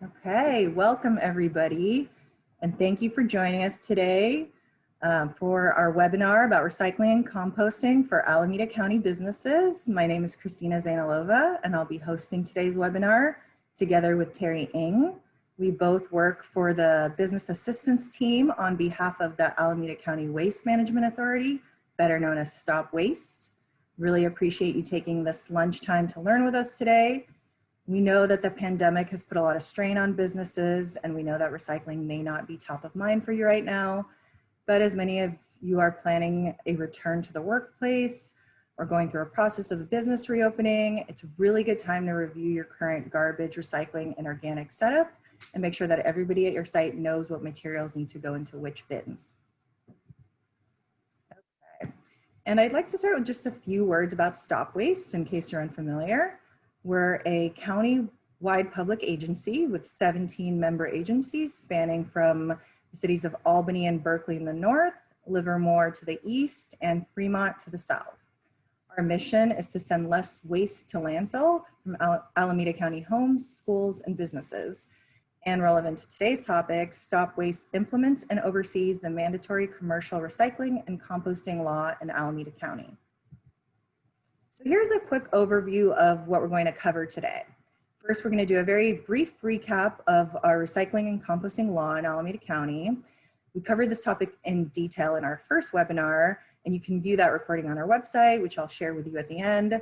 Okay, welcome everybody, and thank you for joining us today for our webinar about recycling and composting for Alameda County businesses. My name is Christina Zainalova, and I'll be hosting today's webinar together with Terry Ng. We both work for the Business Assistance Team on behalf of the Alameda County Waste Management Authority, better known as Stop Waste. Really appreciate you taking this lunchtime to learn with us today. We know that the pandemic has put a lot of strain on businesses, and we know that recycling may not be top of mind for you right now. But as many of you are planning a return to the workplace or going through a process of a business reopening, it's a really good time to review your current garbage, recycling, and organic setup and make sure that everybody at your site knows what materials need to go into which bins. Okay. And I'd like to start with just a few words about Stop Waste in case you're unfamiliar. We're a county-wide public agency with 17 member agencies spanning from the cities of Albany and Berkeley in the north, Livermore to the east, and Fremont to the south. Our mission is to send less waste to landfill from Alameda County homes, schools, and businesses. And relevant to today's topic, Stop Waste implements and oversees the mandatory commercial recycling and composting law in Alameda County. So here's a quick overview of what we're going to cover today. First, we're going to do a very brief recap of our recycling and composting law in Alameda County. We covered this topic in detail in our first webinar, and you can view that recording on our website, which I'll share with you at the end.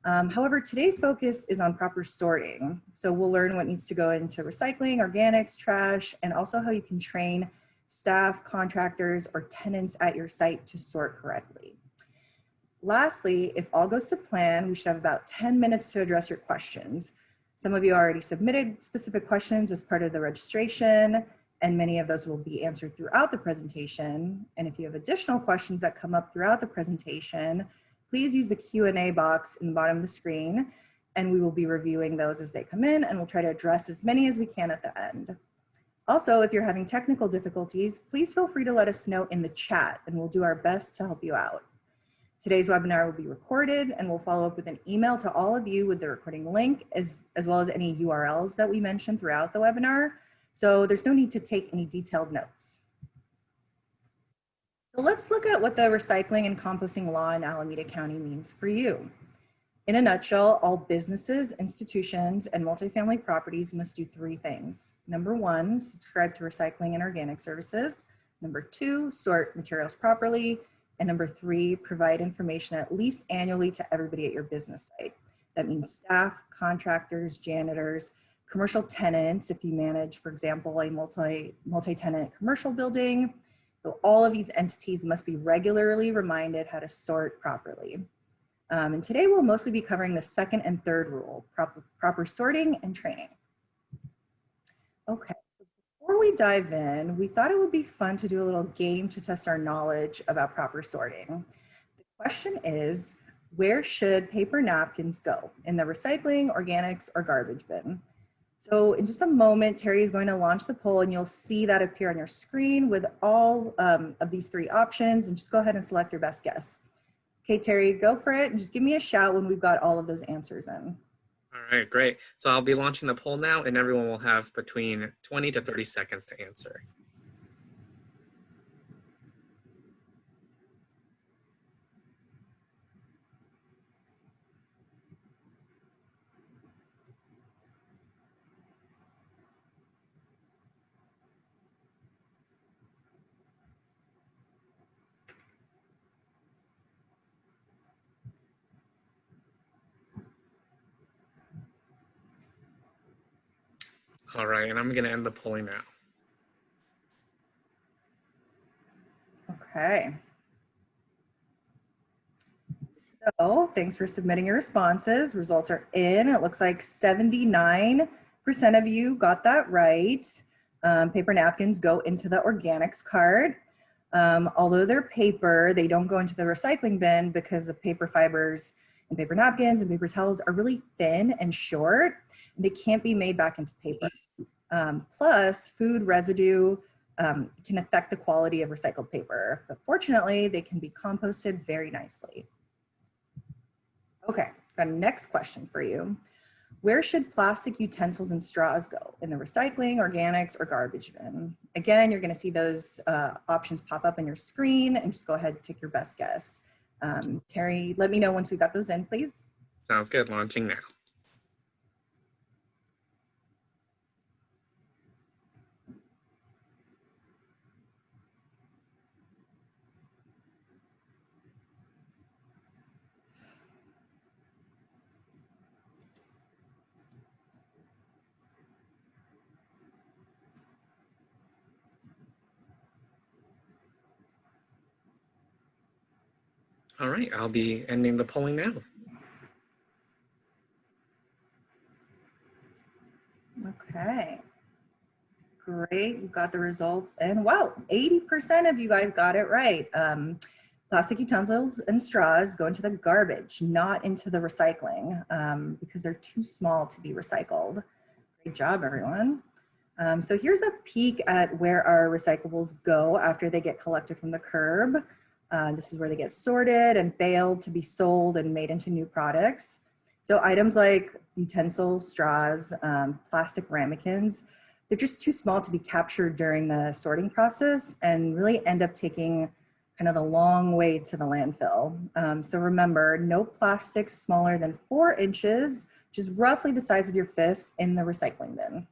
However, today's focus is on proper sorting. So we'll learn what needs to go into recycling, organics, trash, and also how you can train staff, contractors, or tenants at your site to sort correctly. Lastly, if all goes to plan, we should have about 10 minutes to address your questions. Some of you already submitted specific questions as part of the registration, and many of those will be answered throughout the presentation. And if you have additional questions that come up throughout the presentation, please use the Q&A box in the bottom of the screen, and we will be reviewing those as they come in, and we'll try to address as many as we can at the end. Also, if you're having technical difficulties, please feel free to let us know in the chat, and we'll do our best to help you out. Today's webinar will be recorded, and we'll follow up with an email to all of you with the recording link as well as any URLs that we mentioned throughout the webinar. So there's no need to take any detailed notes. So let's look at what the recycling and composting law in Alameda County means for you. In a nutshell, all businesses, institutions, and multifamily properties must do three things. Number one, subscribe to recycling and organic services. Number two, sort materials properly. And number three, provide information at least annually to everybody at your business site. That means staff, contractors, janitors, commercial tenants, if you manage, for example, a multi-tenant commercial building. So all of these entities must be regularly reminded how to sort properly. And today we'll mostly be covering the second and third rule, proper sorting and training. Okay. Before we dive in, we thought it would be fun to do a little game to test our knowledge about proper sorting. The question is, where should paper napkins go? In the recycling, organics, or garbage bin? So in just a moment, Terry is going to launch the poll, and you'll see that appear on your screen with all of these three options, and just go ahead and select your best guess. Okay, Terry, go for it, and just give me a shout when we've got all of those answers in. All right, great. So I'll be launching the poll now, and everyone will have between 20 to 30 seconds to answer. All right, and I'm going to end the polling now. Okay. So thanks for submitting your responses. Results are in. It looks like 79% of you got that right. Paper napkins go into the organics cart. Although they're paper, they don't go into the recycling bin because the paper fibers and paper napkins and paper towels are really thin and short. And they can't be made back into paper. Plus, food residue can affect the quality of recycled paper. But fortunately, they can be composted very nicely. Okay, got a next question for you. Where should plastic utensils and straws go? In the recycling, organics, or garbage bin? Again, you're going to see those options pop up on your screen, and just go ahead and take your best guess. Terry, let me know once we got those in, please. Sounds good. Launching now. All right, I'll be ending the polling now. Okay. Great, we got the results, and wow, 80% of you guys got it right. Plastic utensils and straws go into the garbage, not into the recycling, because they're too small to be recycled. Great job, everyone. So here's a peek at where our recyclables go after they get collected from the curb. This is where they get sorted and baled to be sold and made into new products. So items like utensils, straws, plastic ramekins, they're just too small to be captured during the sorting process and really end up taking kind of the long way to the landfill. So remember, no plastics smaller than 4 inches, which is roughly the size of your fist, in the recycling bin.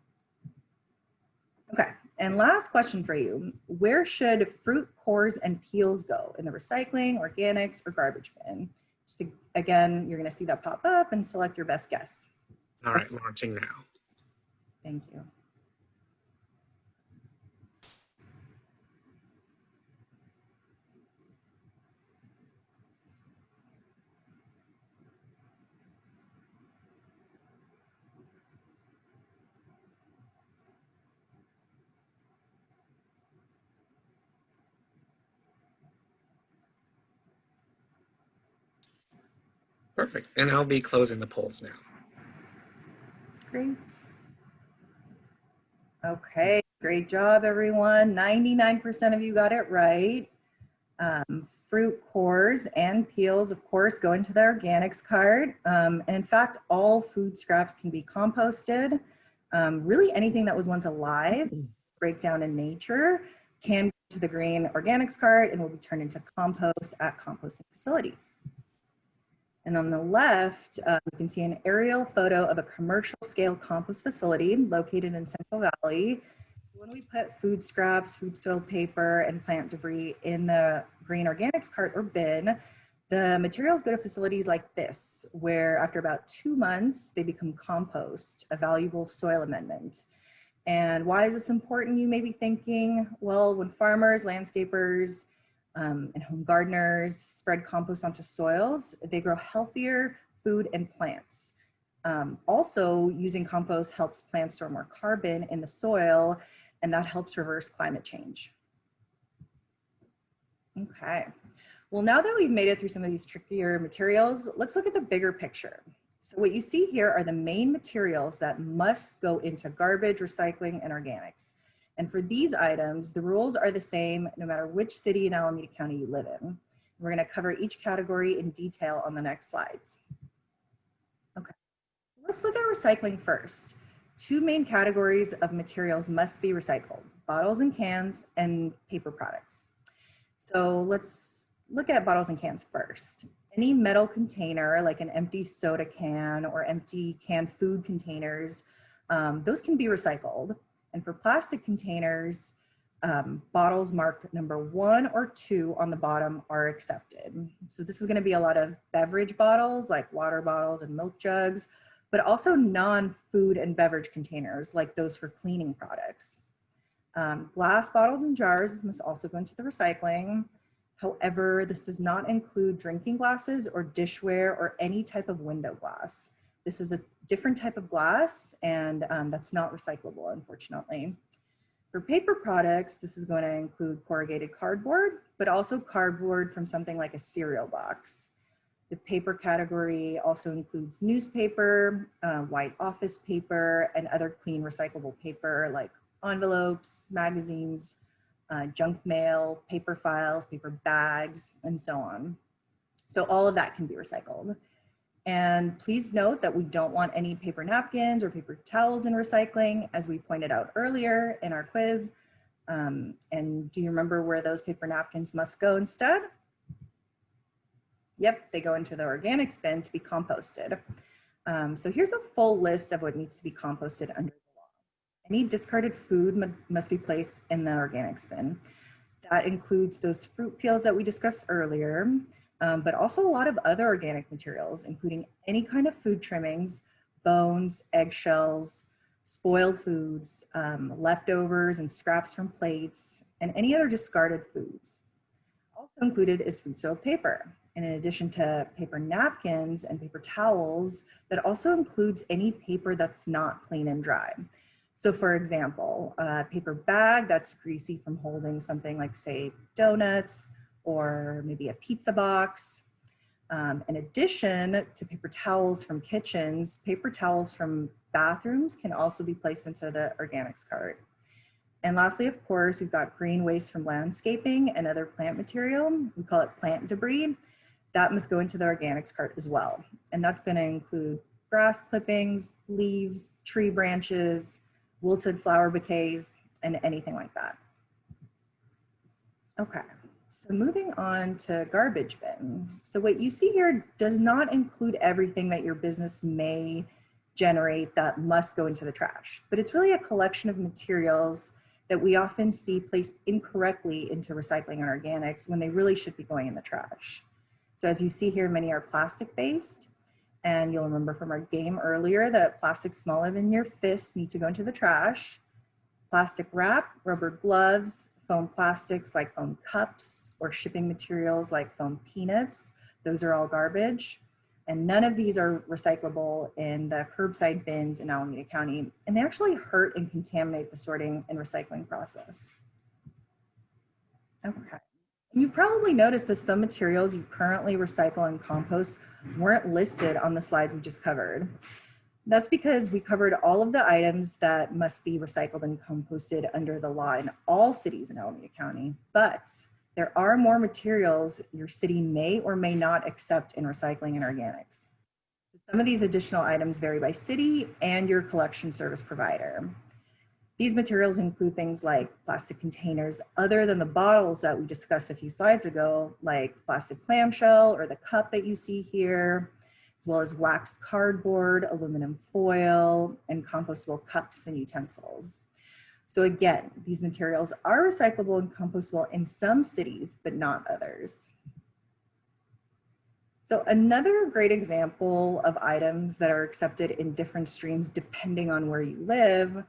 Okay, and last question for you. Where should fruit cores and peels go? In the recycling, organics, or garbage bin? Just again, you're gonna see that pop up and select your best guess. All right, launching now. Thank you. Perfect, and I'll be closing the polls now. Great. Okay, great job, everyone. 99% of you got it right. Fruit cores and peels, of course, go into the organics cart. And in fact, all food scraps can be composted. Really anything that was once alive, break down in nature, can go to the green organics cart and will be turned into compost at composting facilities. And on the left, you can see an aerial photo of a commercial scale compost facility located in Central Valley. When we put food scraps, food soil paper, and plant debris in the green organics cart or bin, the materials go to facilities like this, where after about 2 months, they become compost, a valuable soil amendment. And why is this important, you may be thinking? Well, when farmers, landscapers, and home gardeners spread compost onto soils, they grow healthier food and plants. Also, using compost helps plants store more carbon in the soil, and that helps reverse climate change. Okay, well, now that we've made it through some of these trickier materials, let's look at the bigger picture. So what you see here are the main materials that must go into garbage, recycling, and organics. And for these items, the rules are the same no matter which city in Alameda County you live in. We're going to cover each category in detail on the next slides. Okay, so let's look at recycling first. 2 main categories of materials must be recycled: bottles and cans and paper products. So let's look at bottles and cans first. Any metal container, like an empty soda can or empty canned food containers, those can be recycled. And for plastic containers, bottles marked number 1 or 2 on the bottom are accepted. So this is going to be a lot of beverage bottles like water bottles and milk jugs, but also non-food and beverage containers like those for cleaning products. Glass bottles and jars must also go into the recycling. However, this does not include drinking glasses or dishware or any type of window glass. This is a different type of glass, and that's not recyclable, unfortunately. For paper products, this is going to include corrugated cardboard, but also cardboard from something like a cereal box. The paper category also includes newspaper, white office paper, and other clean recyclable paper like envelopes, magazines, junk mail, paper files, paper bags, and so on. So all of that can be recycled. And please note that we don't want any paper napkins or paper towels in recycling, as we pointed out earlier in our quiz. And do you remember where those paper napkins must go instead? Yep, they go into the organics bin to be composted. So here's a full list of what needs to be composted under the law. Any discarded food must be placed in the organics bin. That includes those fruit peels that we discussed earlier, but also a lot of other organic materials, including any kind of food trimmings, bones, eggshells, spoiled foods, leftovers and scraps from plates, and any other discarded foods. Also included is food soiled paper. And in addition to paper napkins and paper towels, that also includes any paper that's not clean and dry. So for example, a paper bag that's greasy from holding something like, say, donuts or maybe a pizza box. In addition to paper towels from kitchens, paper towels from bathrooms can also be placed into the organics cart. And lastly, of course, we've got green waste from landscaping and other plant material. We call it plant debris. That must go into the organics cart as well. And that's going to include grass clippings, leaves, tree branches, wilted flower bouquets, and anything like that. Okay, so moving on to garbage bin. So what you see here does not include everything that your business may generate that must go into the trash, but it's really a collection of materials that we often see placed incorrectly into recycling and organics when they really should be going in the trash. So as you see here, many are plastic based, and you'll remember from our game earlier that plastic smaller than your fist need to go into the trash. Plastic wrap, rubber gloves, foam plastics like foam cups, or shipping materials like foam peanuts, those are all garbage. And none of these are recyclable in the curbside bins in Alameda County, and they actually hurt and contaminate the sorting and recycling process. Okay. You've probably noticed that some materials you currently recycle and compost weren't listed on the slides we just covered. That's because we covered all of the items that must be recycled and composted under the law in all cities in Alameda County, but there are more materials your city may or may not accept in recycling and organics. So some of these additional items vary by city and your collection service provider. These materials include things like plastic containers other than the bottles that we discussed a few slides ago, like plastic clamshell or the cup that you see here, as well as waxed cardboard, aluminum foil, and compostable cups and utensils. So again, these materials are recyclable and compostable in some cities, but not others. So another great example of items that are accepted in different streams depending on where you live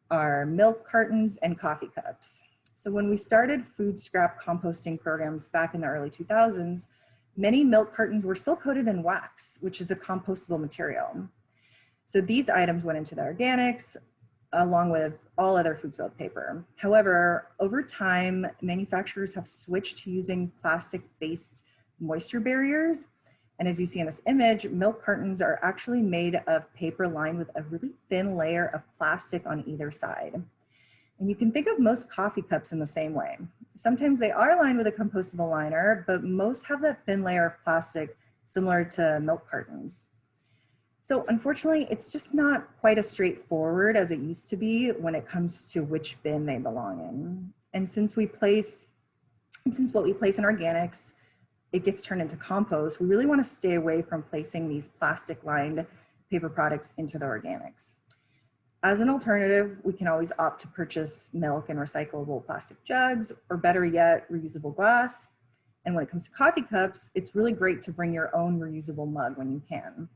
are milk cartons and coffee cups. So when we started food scrap composting programs back in the early 2000s, many milk cartons were still coated in wax, which is a compostable material. So these items went into the organics along with all other food soiled paper. However, over time, manufacturers have switched to using plastic-based moisture barriers. And as you see in this image, milk cartons are actually made of paper lined with a really thin layer of plastic on either side. And you can think of most coffee cups in the same way. Sometimes they are lined with a compostable liner, but most have that thin layer of plastic similar to milk cartons. So unfortunately, it's just not quite as straightforward as it used to be when it comes to which bin they belong in. And since what we place in organics, it gets turned into compost, we really want to stay away from placing these plastic lined paper products into the organics. As an alternative, we can always opt to purchase milk in recyclable plastic jugs, or better yet, reusable glass. And when it comes to coffee cups, it's really great to bring your own reusable mug when you can.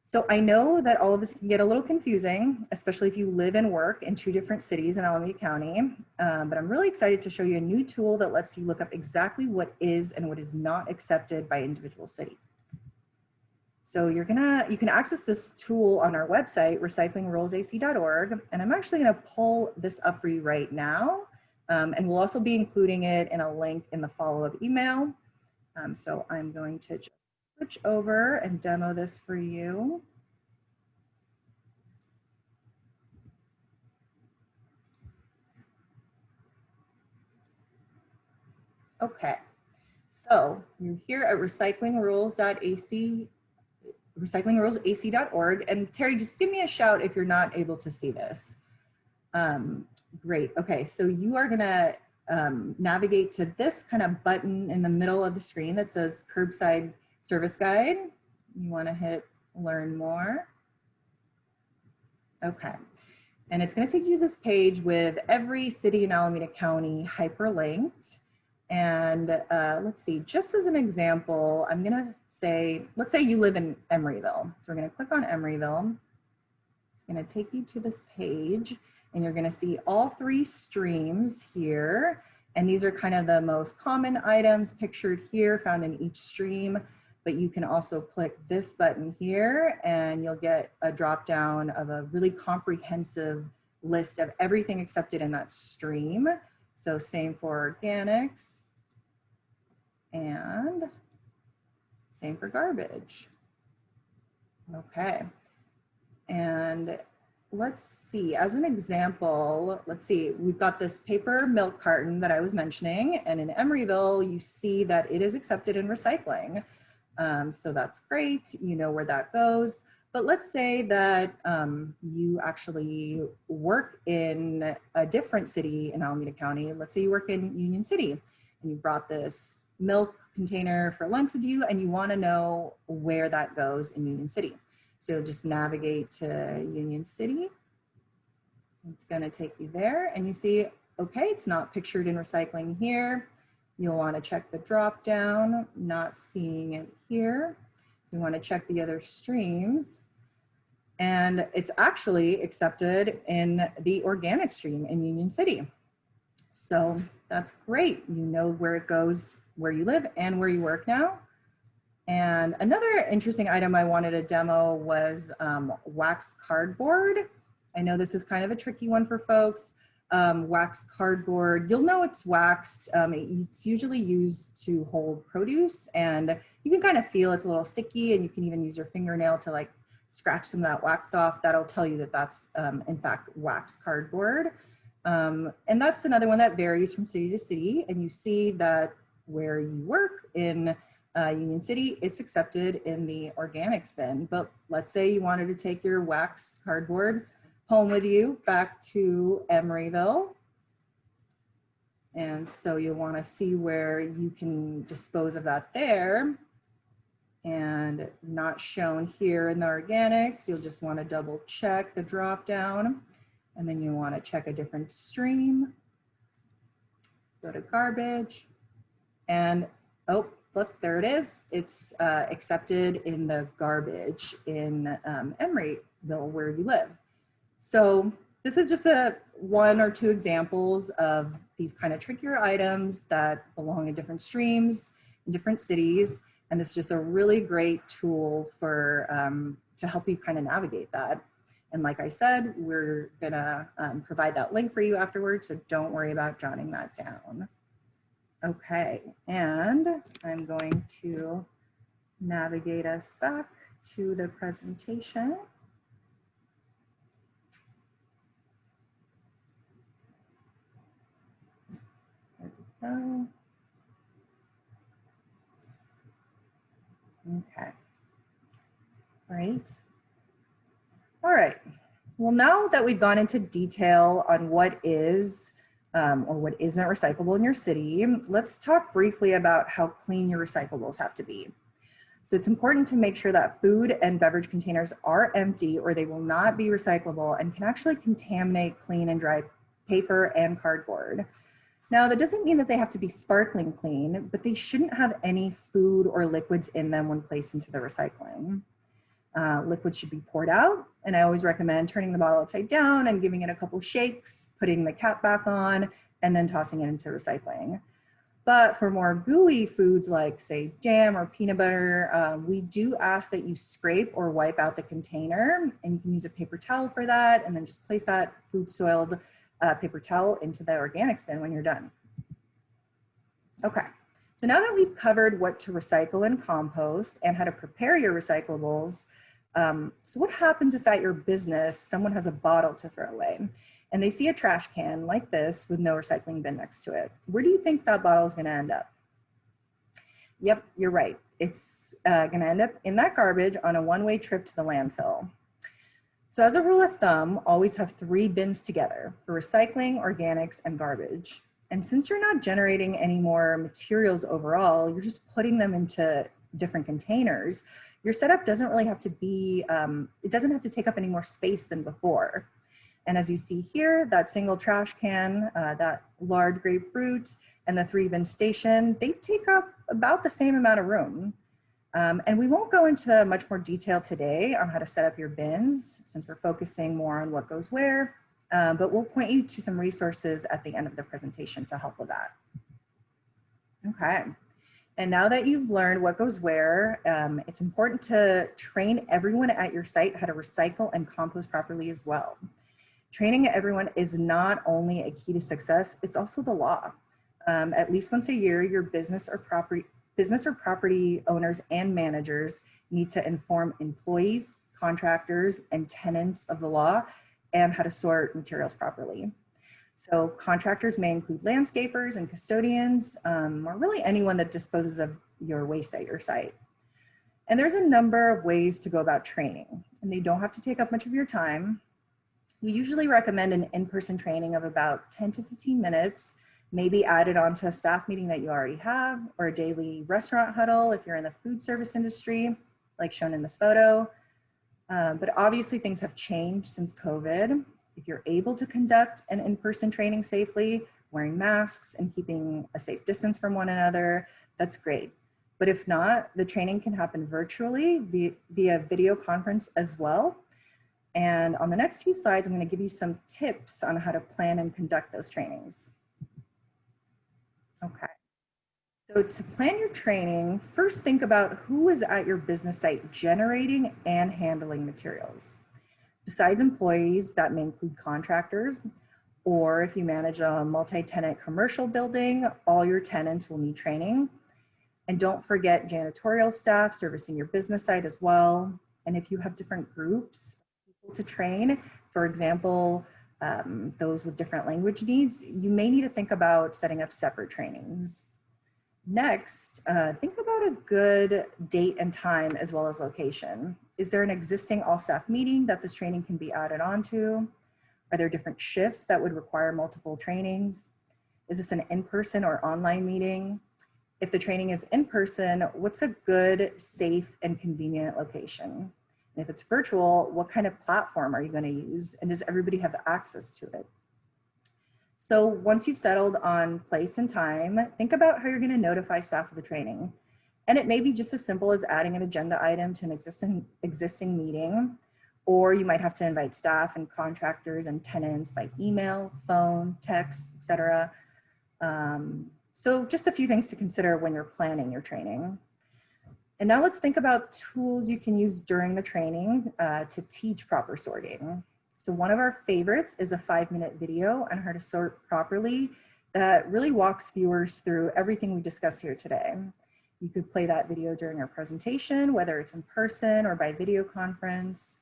So I know that all of this can get a little confusing, especially if you live and work in two different cities in Alameda County, but I'm really excited to show you a new tool that lets you look up exactly what is and what is not accepted by individual city. So you can access this tool on our website, recyclingrulesac.org, and I'm actually gonna pull this up for you right now, and we'll also be including it in a link in the follow-up email. So I'm going to just switch over and demo this for you. Okay, so you're here at recyclingrules.ac recyclingrulesa.org. And Terry, just give me a shout if you're not able to see this. Great. Okay, so you are gonna navigate to this kind of button in the middle of the screen that says Curbside Service Guide. You wanna hit Learn More. Okay, and it's gonna take you to this page with every city in Alameda County hyperlinked. And let's see, just as an example, I'm gonna say, let's say you live in Emeryville. So we're gonna click on Emeryville. It's gonna take you to this page and you're gonna see all 3 streams here. And these are kind of the most common items pictured here, found in each stream. But you can also click this button here and you'll get a drop down of a really comprehensive list of everything accepted in that stream. So same for organics and same for garbage. Okay, and let's see, as an example, let's see, we've got this paper milk carton that I was mentioning, and in Emeryville, you see that it is accepted in recycling. So that's great, you know where that goes. But let's say that you actually work in a different city in Alameda County. Let's say you work in Union City and you brought this milk container for lunch with you and you want to know where that goes in Union City. So you'll just navigate to Union City. It's going to take you there and you see, okay, it's not pictured in recycling here. You'll want to check the drop down, not seeing it here. You want to check the other streams. And it's actually accepted in the organic stream in Union City. So that's great. You know where it goes, where you live and where you work now. And another interesting item I wanted to demo was waxed cardboard. I know this is kind of a tricky one for folks. Waxed cardboard, you'll know it's waxed. It's usually used to hold produce and you can kind of feel it's a little sticky and you can even use your fingernail to like scratch some of that wax off. That'll tell you that that's in fact waxed cardboard. And that's another one that varies from city to city. And you see that where you work in Union City, it's accepted in the organics bin. But let's say you wanted to take your waxed cardboard home with you back to Emeryville. And so you'll want to see where you can dispose of that there. And not shown here in the organics, you'll just want to double check the drop down. And then you want to check a different stream. Go to garbage. And oh, look, there it is. It's accepted in the garbage in Emeryville where you live. So this is just one or two examples of these kind of trickier items that belong in different streams in different cities. And this is just a really great tool for to help you kind of navigate that. And like I said, we're gonna provide that link for you afterwards, so don't worry about jotting that down. Okay, and I'm going to navigate us back to the presentation. There we go. Okay, great. All right, well, now that we've gone into detail on what is or what isn't recyclable in your city, let's talk briefly about how clean your recyclables have to be. So it's important to make sure that food and beverage containers are empty or they will not be recyclable and can actually contaminate clean and dry paper and cardboard. Now, that doesn't mean that they have to be sparkling clean, but they shouldn't have any food or liquids in them when placed into the recycling. Liquids should be poured out, and I always recommend turning the bottle upside down and giving it a couple shakes, putting the cap back on, and then tossing it into recycling. But for more gooey foods like, say, jam or peanut butter, we do ask that you scrape or wipe out the container, and you can use a paper towel for that, and then just place that food-soiled paper towel into the organics bin when you're done. Okay, so now that we've covered what to recycle and compost and how to prepare your recyclables, so what happens if at your business someone has a bottle to throw away and they see a trash can like this with no recycling bin next to it? Where do you think that bottle is going to end up? Yep, you're right. It's going to end up in that garbage on a one-way trip to the landfill. So as a rule of thumb, always have 3 bins together for recycling, organics, and garbage. And since you're not generating any more materials overall, you're just putting them into different containers. Your setup doesn't really have to be, it doesn't have to take up any more space than before. And as you see here, that single trash can, that large grapefruit, and the 3-bin station, they take up about the same amount of room. And we won't go into much more detail today on how to set up your bins since we're focusing more on what goes where, but we'll point you to some resources at the end of the presentation to help with that. Okay, and now that you've learned what goes where, it's important to train everyone at your site how to recycle and compost properly as well. Training everyone is not only a key to success, it's also the law. At least once a year, your business or property owners and managers need to inform employees, contractors, and tenants of the law and how to sort materials properly. So contractors may include landscapers and custodians, or really anyone that disposes of your waste at your site. And there's a number of ways to go about training, and they don't have to take up much of your time. We usually recommend an in-person training of about 10 to 15 minutes, maybe added onto a staff meeting that you already have, or a daily restaurant huddle if you're in the food service industry, like shown in this photo. But obviously things have changed since COVID. If you're able to conduct an in-person training safely, wearing masks and keeping a safe distance from one another, that's great. But if not, the training can happen virtually via video conference as well. And on the next few slides, I'm going to give you some tips on how to plan and conduct those trainings. Okay, so to plan your training, first think about who is at your business site generating and handling materials. Besides employees, that may include contractors, or if you manage a multi-tenant commercial building, all your tenants will need training. And don't forget janitorial staff servicing your business site as well. And if you have different groups to train, for example, those with different language needs, you may need to think about setting up separate trainings. Next, think about a good date and time as well as location. Is there an existing all-staff meeting that this training can be added onto? Are there different shifts that would require multiple trainings? Is this an in-person or online meeting? If the training is in person, what's a good, safe, and convenient location? And if it's virtual, what kind of platform are you going to use? And does everybody have access to it? So once you've settled on place and time, think about how you're going to notify staff of the training. And it may be just as simple as adding an agenda item to an existing meeting, or you might have to invite staff and contractors and tenants by email, phone, text, etc. So just a few things to consider when you're planning your training. And now let's think about tools you can use during the training to teach proper sorting. So one of our favorites is a 5-minute video on how to sort properly that really walks viewers through everything we discussed here today. You could play that video during our presentation, whether it's in person or by video conference.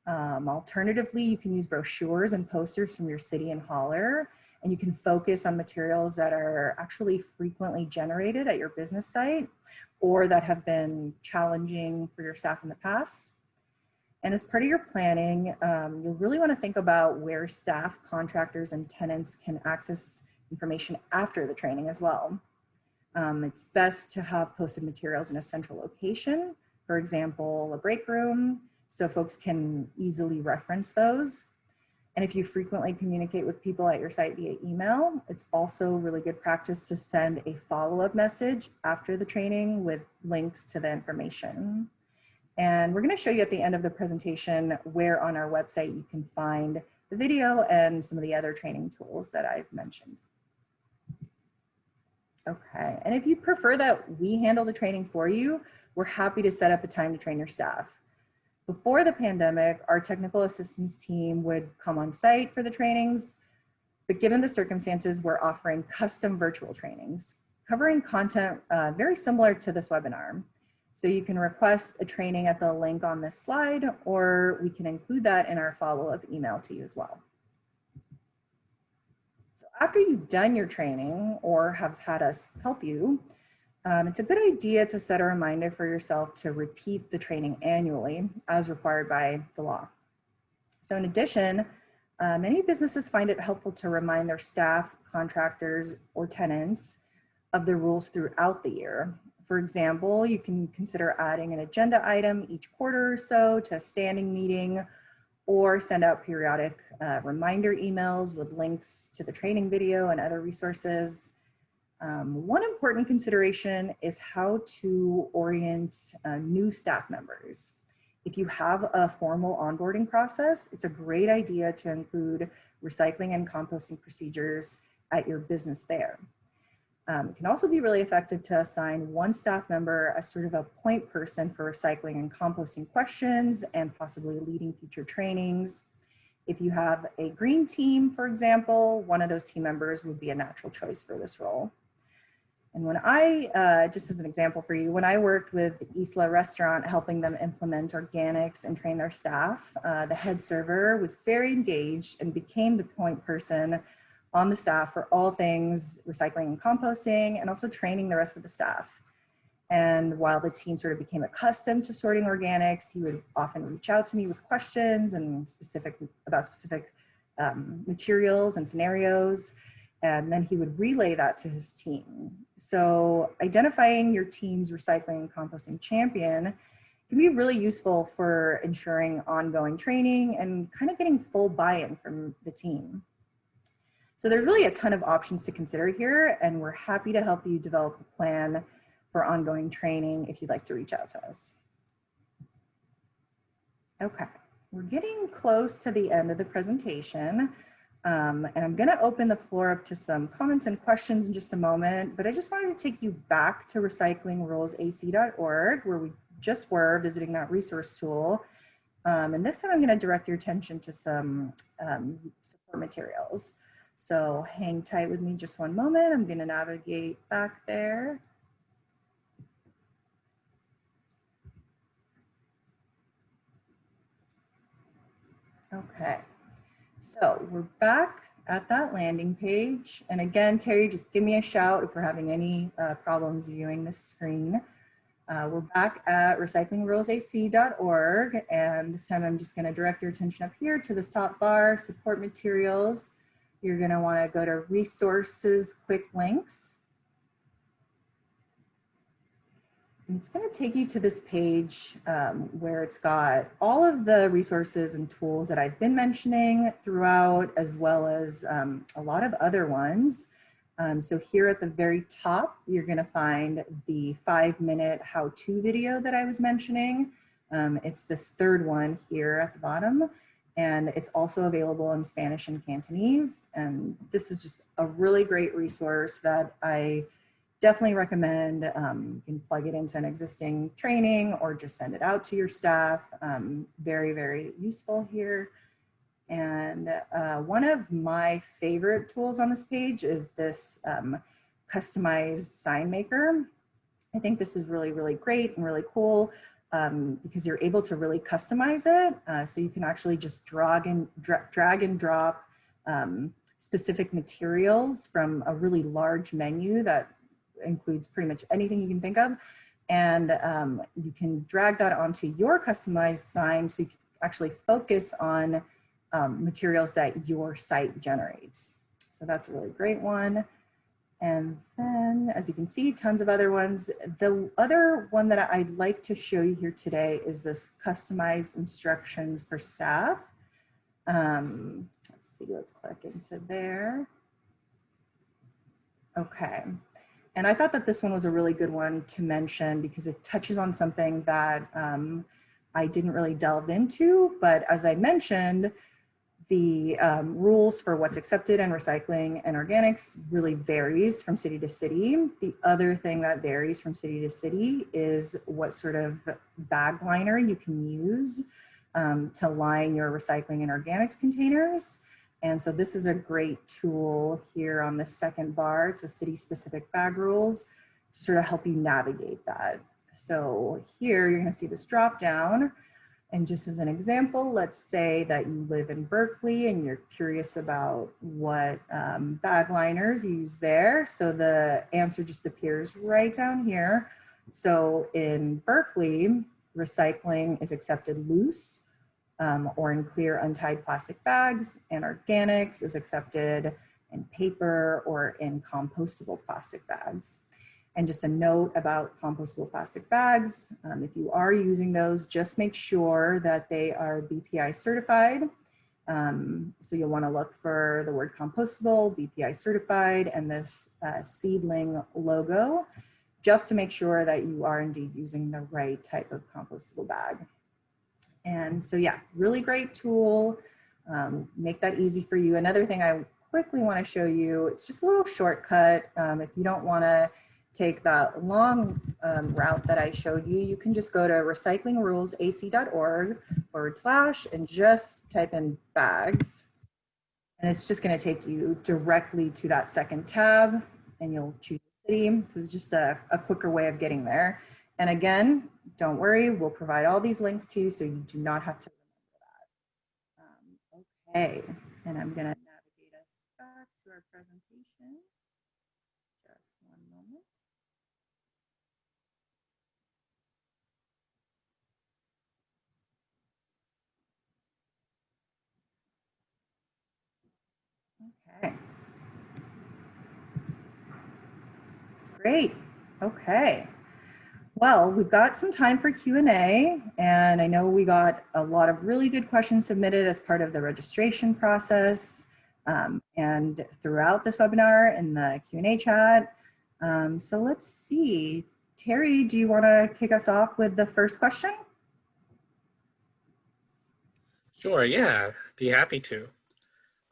Alternatively, you can use brochures and posters from your city and hauler, and you can focus on materials that are actually frequently generated at your business site or that have been challenging for your staff in the past. And as part of your planning, you'll really want to think about where staff, contractors, and tenants can access information after the training as well. It's best to have posted materials in a central location, for example, a break room, so folks can easily reference those. And if you frequently communicate with people at your site via email, it's also really good practice to send a follow-up message after the training with links to the information. And we're going to show you at the end of the presentation where on our website you can find the video and some of the other training tools that I've mentioned. Okay, and if you prefer that we handle the training for you, we're happy to set up a time to train your staff. Before the pandemic, our technical assistance team would come on site for the trainings, but given the circumstances, we're offering custom virtual trainings, covering content very similar to this webinar. So you can request a training at the link on this slide, or we can include that in our follow-up email to you as well. So after you've done your training or have had us help you, It's a good idea to set a reminder for yourself to repeat the training annually as required by the law. So in addition, many businesses find it helpful to remind their staff, contractors, or tenants of the rules throughout the year. For example, you can consider adding an agenda item each quarter or so to a standing meeting, or send out periodic reminder emails with links to the training video and other resources. One important consideration is how to orient new staff members. If you have a formal onboarding process, it's a great idea to include recycling and composting procedures at your business there. It can also be really effective to assign one staff member as sort of a point person for recycling and composting questions and possibly leading future trainings. If you have a green team, for example, one of those team members would be a natural choice for this role. And when I, just as an example for you, when I worked with Isla Restaurant, helping them implement organics and train their staff, the head server was very engaged and became the point person on the staff for all things recycling and composting, and also training the rest of the staff. And while the team sort of became accustomed to sorting organics, he would often reach out to me with questions and specific materials and scenarios. And then he would relay that to his team. So identifying your team's recycling and composting champion can be really useful for ensuring ongoing training and kind of getting full buy-in from the team. So there's really a ton of options to consider here, and we're happy to help you develop a plan for ongoing training if you'd like to reach out to us. Okay, we're getting close to the end of the presentation. And I'm going to open the floor up to some comments and questions in just a moment, but I just wanted to take you back to recyclingrulesAC.org, where we just were visiting that resource tool. And this time I'm going to direct your attention to some support materials. So hang tight with me just one moment. I'm going to navigate back there. Okay. So we're back at that landing page. And again, Terry, just give me a shout if we're having any problems viewing this screen. We're back at recyclingrulesAC.org. And this time I'm just going to direct your attention up here to this top bar, support materials. You're going to want to go to resources, quick links. And it's going to take you to this page where it's got all of the resources and tools that I've been mentioning throughout, as well as a lot of other ones. So here at the very top, you're going to find the 5-minute how-to video that I was mentioning. It's this third one here at the bottom, and it's also available in Spanish and Cantonese. And this is just a really great resource that I definitely recommend. You can plug it into an existing training or just send it out to your staff. Very, very useful here. And one of my favorite tools on this page is this customized sign maker. I think this is really, really great and really cool because you're able to really customize it. So you can actually just drag and drop specific materials from a really large menu that includes pretty much anything you can think of. And you can drag that onto your customized sign so you can actually focus on materials that your site generates. So that's a really great one. And then, as you can see, tons of other ones. The other one that I'd like to show you here today is this customized instructions for staff. Let's see, let's click into there. Okay. And I thought that this one was a really good one to mention because it touches on something that I didn't really delve into, but as I mentioned, the rules for what's accepted in recycling and organics really varies from city to city. The other thing that varies from city to city is what sort of bag liner you can use to line your recycling and organics containers. And so this is a great tool here on the second bar. It's a city-specific bag rules to sort of help you navigate that. So here you're going to see this drop down. And just as an example, let's say that you live in Berkeley and you're curious about what bag liners you use there. So the answer just appears right down here. So in Berkeley, recycling is accepted loose or in clear untied plastic bags, and organics is accepted in paper or in compostable plastic bags. And just a note about compostable plastic bags, if you are using those, just make sure that they are BPI certified. So you'll want to look for the word compostable, BPI certified, and this seedling logo, just to make sure that you are indeed using the right type of compostable bag. And so yeah, really great tool. Make that easy for you. Another thing I quickly want to show you, it's just a little shortcut. If you don't want to take that long route that I showed you, you can just go to recyclingrulesac.org/ and just type in bags. And it's just going to take you directly to that second tab, and you'll choose the city. So it's just a quicker way of getting there. And again, don't worry, we'll provide all these links to you so you do not have to remember that. Okay, and I'm going to navigate us back to our presentation. Just one moment. Okay. Great. Okay. Well, we've got some time for Q&A, and I know we got a lot of really good questions submitted as part of the registration process and throughout this webinar in the Q&A chat. So let's see. Terry, do you want to kick us off with the first question? Sure, yeah, be happy to.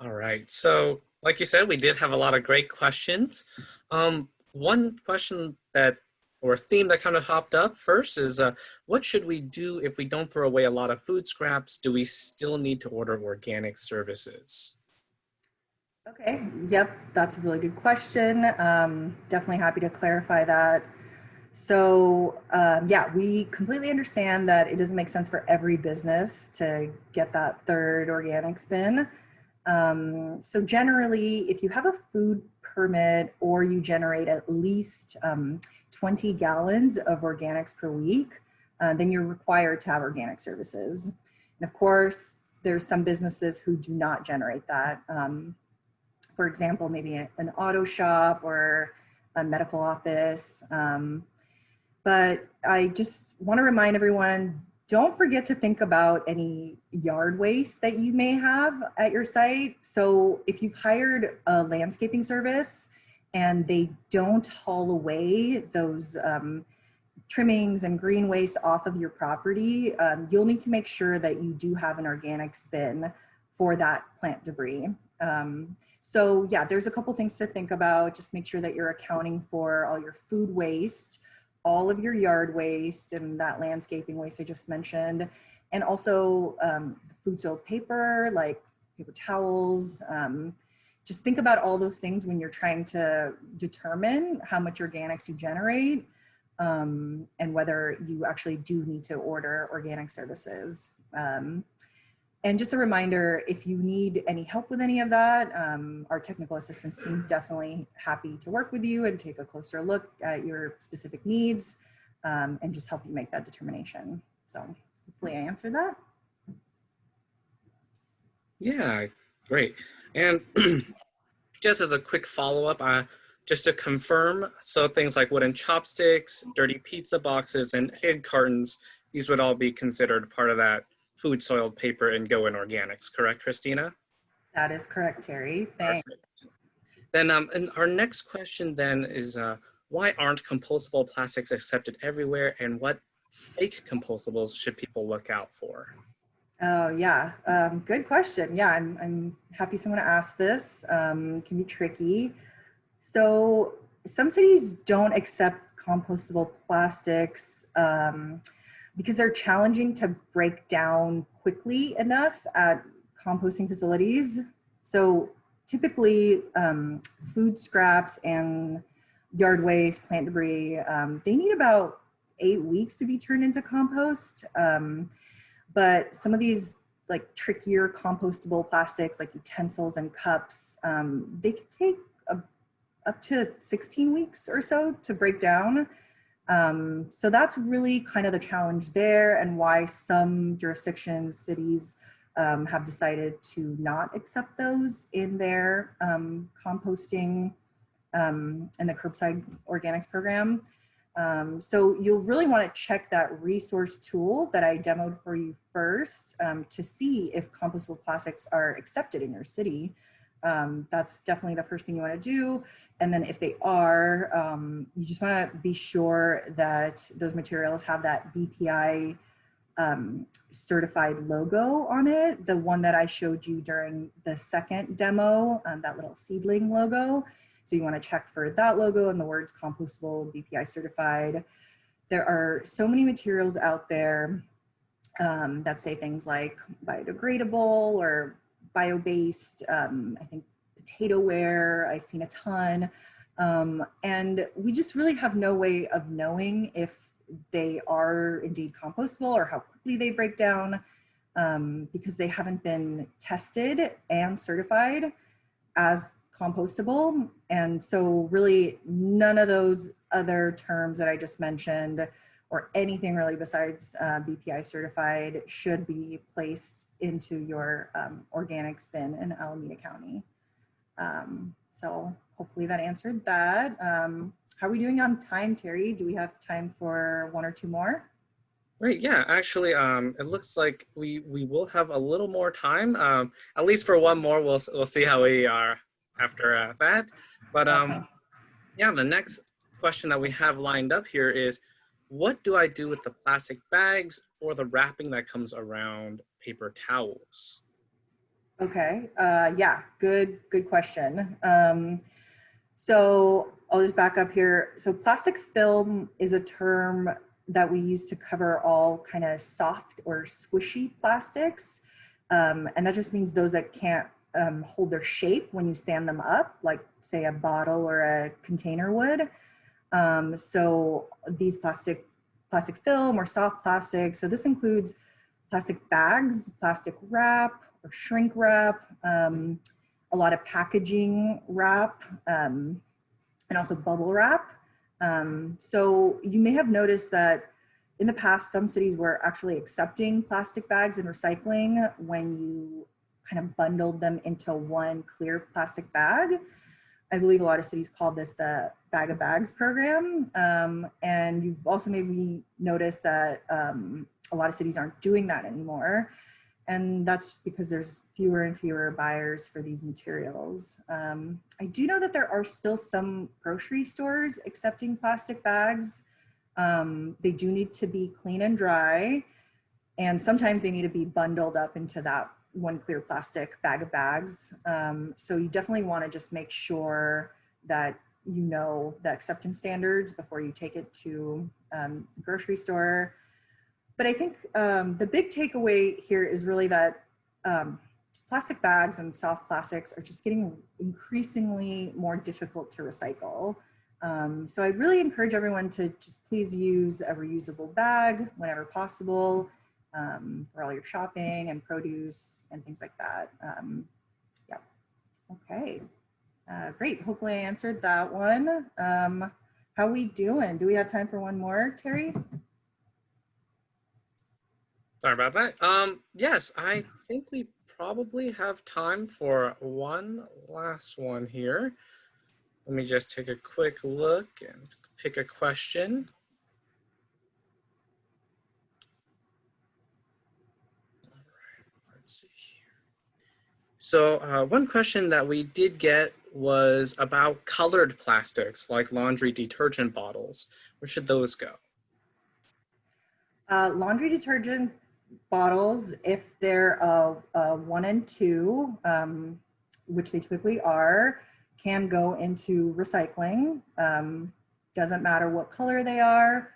All right, so like you said, we did have a lot of great questions. One question that, or theme that kind of hopped up first is, what should we do if we don't throw away a lot of food scraps? Do we still need to order organic services? Okay, yep, that's a really good question. Definitely happy to clarify that. So yeah, we completely understand that it doesn't make sense for every business to get that third organics bin. So generally, if you have a food permit or you generate at least 20 gallons of organics per week, then you're required to have organic services. And of course, there's some businesses who do not generate that. For example, maybe an auto shop or a medical office. But I just want to remind everyone, don't forget to think about any yard waste that you may have at your site. So if you've hired a landscaping service and they don't haul away those trimmings and green waste off of your property, you'll need to make sure that you do have an organics bin for that plant debris. So yeah, there's a couple things to think about. Just make sure that you're accounting for all your food waste, all of your yard waste, and that landscaping waste I just mentioned, and also food soiled paper, like paper towels. Just think about all those things when you're trying to determine how much organics you generate and whether you actually do need to order organic services. And just a reminder, if you need any help with any of that, our technical assistance team definitely happy to work with you and take a closer look at your specific needs and just help you make that determination. So hopefully I answered that. Yeah, great. And just as a quick follow-up, just to confirm, so things like wooden chopsticks, dirty pizza boxes, and egg cartons, these would all be considered part of that food soiled paper and go in organics, correct, Christina? That is correct, Terry. Thanks. Perfect. Then and our next question then is, why aren't compostable plastics accepted everywhere, and what fake compostables should people look out for? Oh yeah, good question. Yeah, I'm happy someone asked this. It can be tricky. So some cities don't accept compostable plastics because they're challenging to break down quickly enough at composting facilities. So typically food scraps and yard waste, plant debris, they need about 8 weeks to be turned into compost. But some of these like trickier compostable plastics like utensils and cups, they can take up to 16 weeks or so to break down. So that's really kind of the challenge there, and why some jurisdictions, cities, have decided to not accept those in their composting and the curbside organics program. So you'll really want to check that resource tool that I demoed for you first to see if compostable plastics are accepted in your city. That's definitely the first thing you want to do. And then if they are, you just want to be sure that those materials have that BPI certified logo on it, the one that I showed you during the second demo, that little seedling logo. So you want to check for that logo and the words compostable, BPI certified. There are so many materials out there that say things like biodegradable or bio-based. I think potato ware, I've seen a ton. And we just really have no way of knowing if they are indeed compostable or how quickly they break down, because they haven't been tested and certified as compostable. And so really none of those other terms that I just mentioned, or anything really besides BPI certified, should be placed into your organics bin in Alameda County. So hopefully that answered that. How are we doing on time, Terry? Do we have time for one or two more? Great. Yeah, actually, it looks like we will have a little more time. At least for one more. We'll see how we are after that. But Awesome. yeah, the next question that we have lined up here is, what do I do with the plastic bags or the wrapping that comes around paper towels? Okay. Yeah. Good question. So I'll just back up here. So plastic film is a term that we use to cover all kind of soft or squishy plastics. And that just means those that can't hold their shape when you stand them up, like say a bottle or a container would. So these plastic film or soft plastic. So this includes plastic bags, plastic wrap or shrink wrap, a lot of packaging wrap, and also bubble wrap. So you may have noticed that in the past, some cities were actually accepting plastic bags and recycling when you kind of bundled them into one clear plastic bag. I believe a lot of cities call this the bag of bags program. And you've also maybe noticed that a lot of cities aren't doing that anymore. And that's just because there's fewer and fewer buyers for these materials. I do know that there are still some grocery stores accepting plastic bags. They do need to be clean and dry, and sometimes they need to be bundled up into that one clear plastic bag of bags. So you definitely want to just make sure that you know the acceptance standards before you take it to the grocery store. But I think the big takeaway here is really that plastic bags and soft plastics are just getting increasingly more difficult to recycle. So I really encourage everyone to just please use a reusable bag whenever possible for all your shopping and produce and things like that. Yeah, okay, great. Hopefully I answered that one. How we doing? Do we have time for one more, Terry? Sorry about that. Yes, I think we probably have time for one last one here. Let me just take a quick look and pick a question. All right, let's see here. So one question that we did get was about colored plastics like laundry detergent bottles. Where should those go? Laundry detergent bottles, if they're 1 and 2, which they typically are, can go into recycling. Doesn't matter what color they are.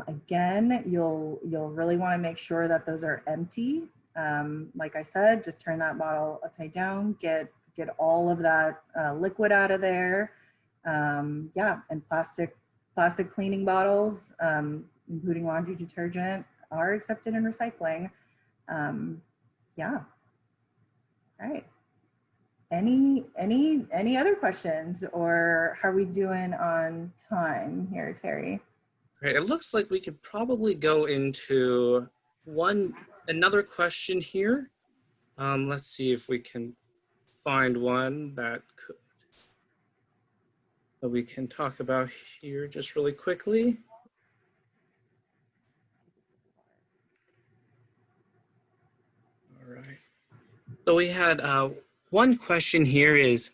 Again, you'll really want to make sure that those are empty. Like I said, just turn that bottle upside down, get all of that liquid out of there. Yeah, and plastic cleaning bottles, including laundry detergent, are accepted in recycling. Yeah. All right. Any other questions, or how are we doing on time here, Terry? Great. It looks like we could probably go into another question here. Let's see if we can find one that we can talk about here just really quickly. All right. So we had one question here is,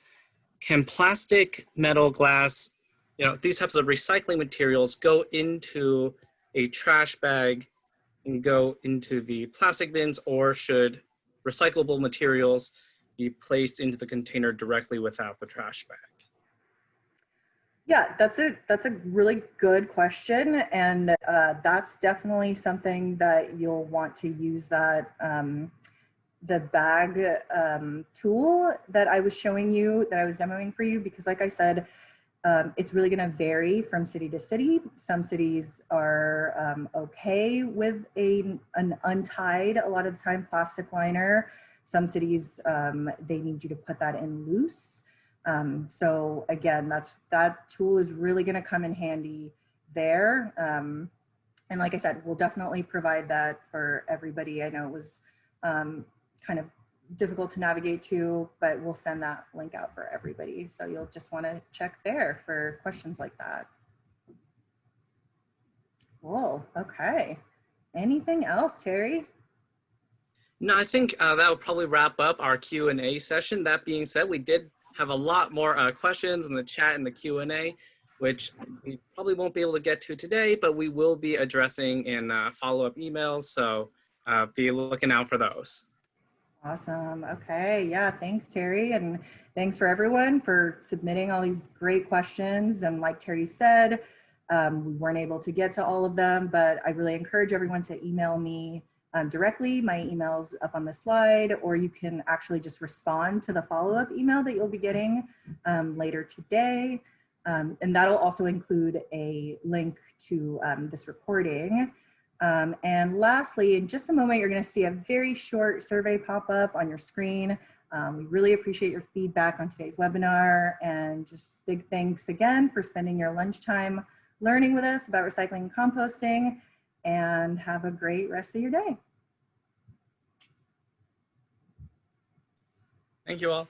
can plastic, metal, glass, these types of recycling materials go into a trash bag and go into the plastic bins, or should recyclable materials be placed into the container directly without the trash bag? Yeah, that's a really good question, and that's definitely something that you'll want to use that the bag tool that I was showing you, that I was demoing for you, because like I said, it's really going to vary from city to city. Some cities are okay with an untied, a lot of the time, plastic liner. Some cities, they need you to put that in loose. So again, that tool is really going to come in handy there. And like I said, we'll definitely provide that for everybody. I know it was kind of difficult to navigate to, but we'll send that link out for everybody. So you'll just want to check there for questions like that. Cool. Okay. Anything else, Terry? No, I think that will probably wrap up our Q&A session. That being said, we did have a lot more questions in the chat and the Q&A, which we probably won't be able to get to today, but we will be addressing in follow-up emails. So be looking out for those. Awesome. Okay. Yeah. Thanks, Terry. And thanks for everyone for submitting all these great questions. And like Terry said, we weren't able to get to all of them, but I really encourage everyone to email me directly. My email's up on the slide, or you can actually just respond to the follow-up email that you'll be getting later today. And that'll also include a link to this recording. And lastly, in just a moment, you're going to see a very short survey pop up on your screen. We really appreciate your feedback on today's webinar, and just big thanks again for spending your lunchtime learning with us about recycling and composting, and have a great rest of your day. Thank you all.